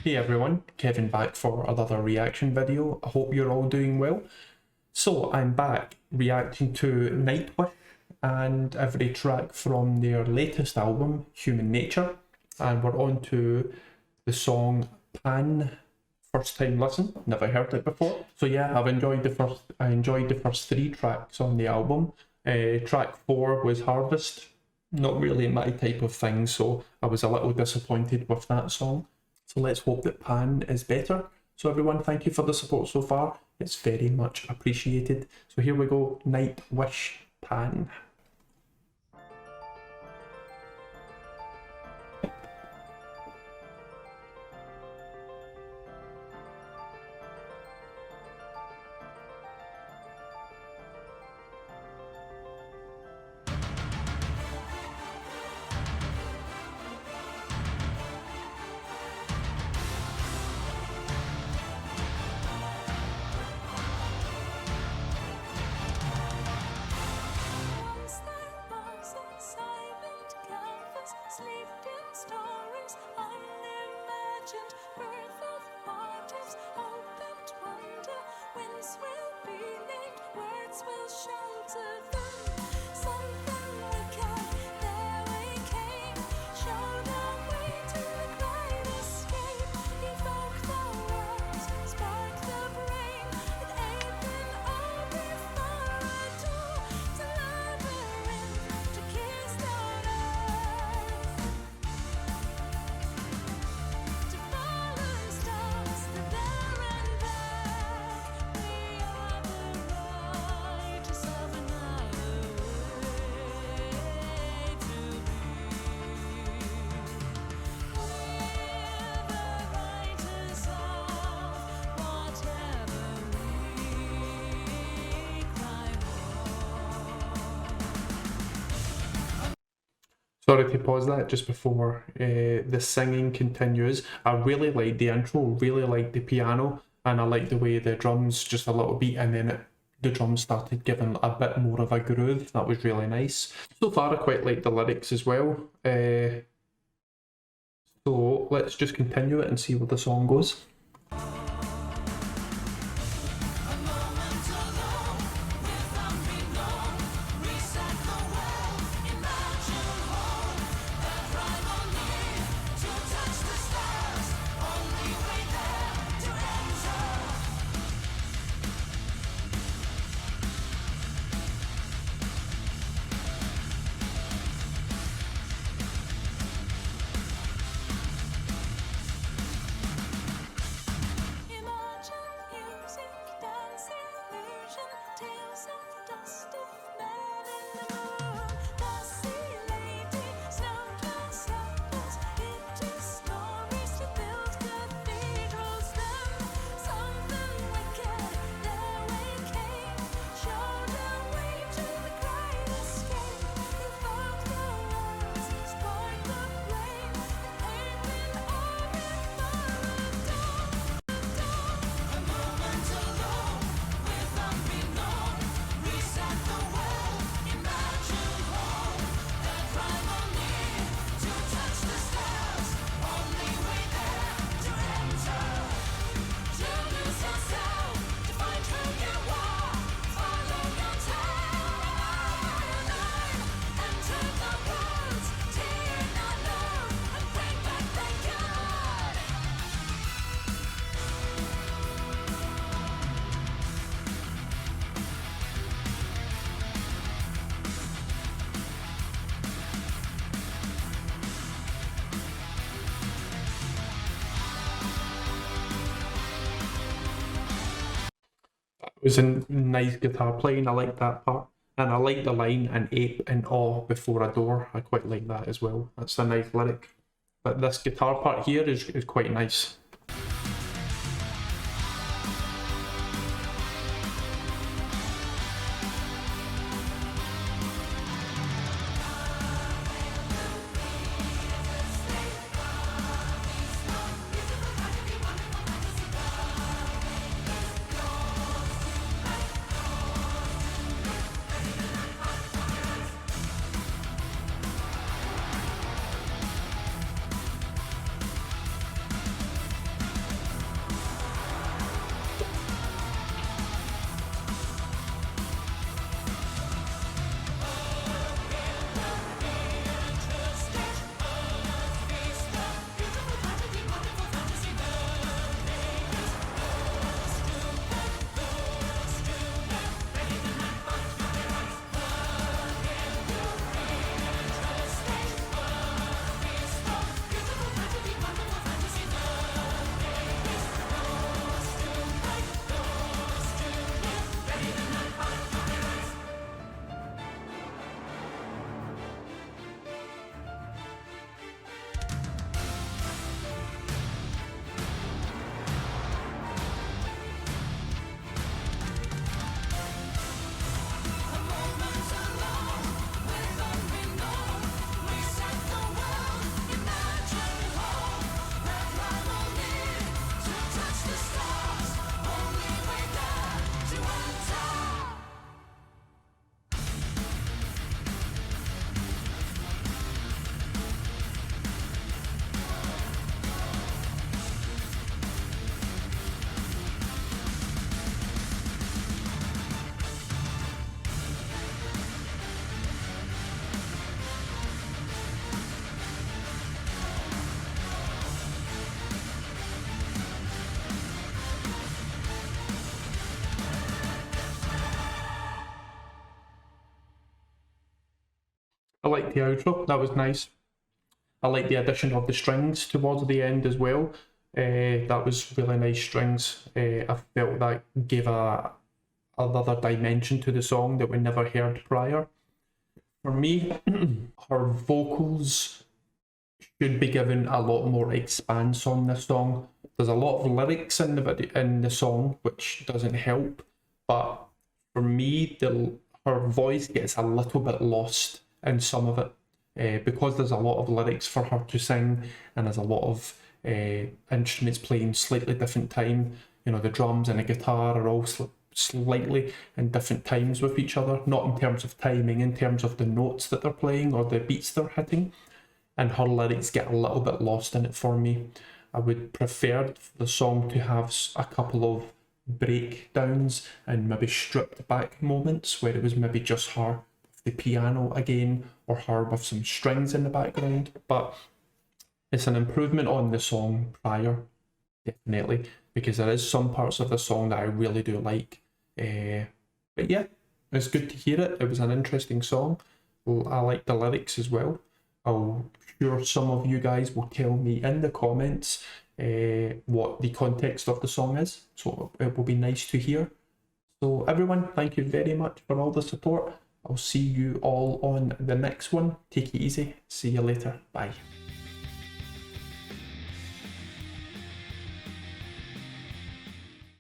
Hey everyone, Kevin back for another reaction video. I hope you're all doing well. So I'm back reacting to Nightwish and every track from their latest album, Human Nature. And we're on to the song Pan. First time listen, never heard it before. So yeah, I enjoyed the first three tracks on the album. Track 4 was Harvest. Not really my type of thing, so I was a little disappointed with that song. So let's hope that Pan is better. So everyone, thank you for the support so far. It's very much appreciated. So here we go, Nightwish, Pan. Sorry to pause that just before the singing continues. I really like the intro, really like the piano, and I like the way the drums, just a little beat, and then the drums started giving a bit more of a groove. That was really nice. So far I quite like the lyrics as well. So let's just continue it and see where the song goes. It was a nice guitar playing, I like that part. And I like the line, an ape in awe before a door. I quite like that as well. That's a nice lyric. But this guitar part here is quite nice. like the outro, that was nice. I like the addition of the strings towards the end as well. That was really nice strings. I felt that gave another dimension to the song that we never heard prior. For me, her vocals should be given a lot more expanse on this song. There's a lot of lyrics in the song, which doesn't help, but for me, her voice gets a little bit lost in some of it, because there's a lot of lyrics for her to sing, and there's a lot of instruments playing slightly different time. You know, the drums and the guitar are all slightly in different times with each other, not in terms of timing, in terms of the notes that they're playing or the beats they're hitting, and her lyrics get a little bit lost in it for me. I would prefer the song to have a couple of breakdowns and maybe stripped back moments where it was maybe just her with the piano again, or her with some strings in the background. But it's an improvement on the song prior, definitely, because there is some parts of the song that I really do like. But yeah, it's good to hear it. It was an interesting song. I like the lyrics as well. I'm sure some of you guys will tell me in the comments what the context of the song is, so it will be nice to hear. So everyone, thank you very much for all the support. I'll see you all on the next one. Take it easy. See you later. Bye.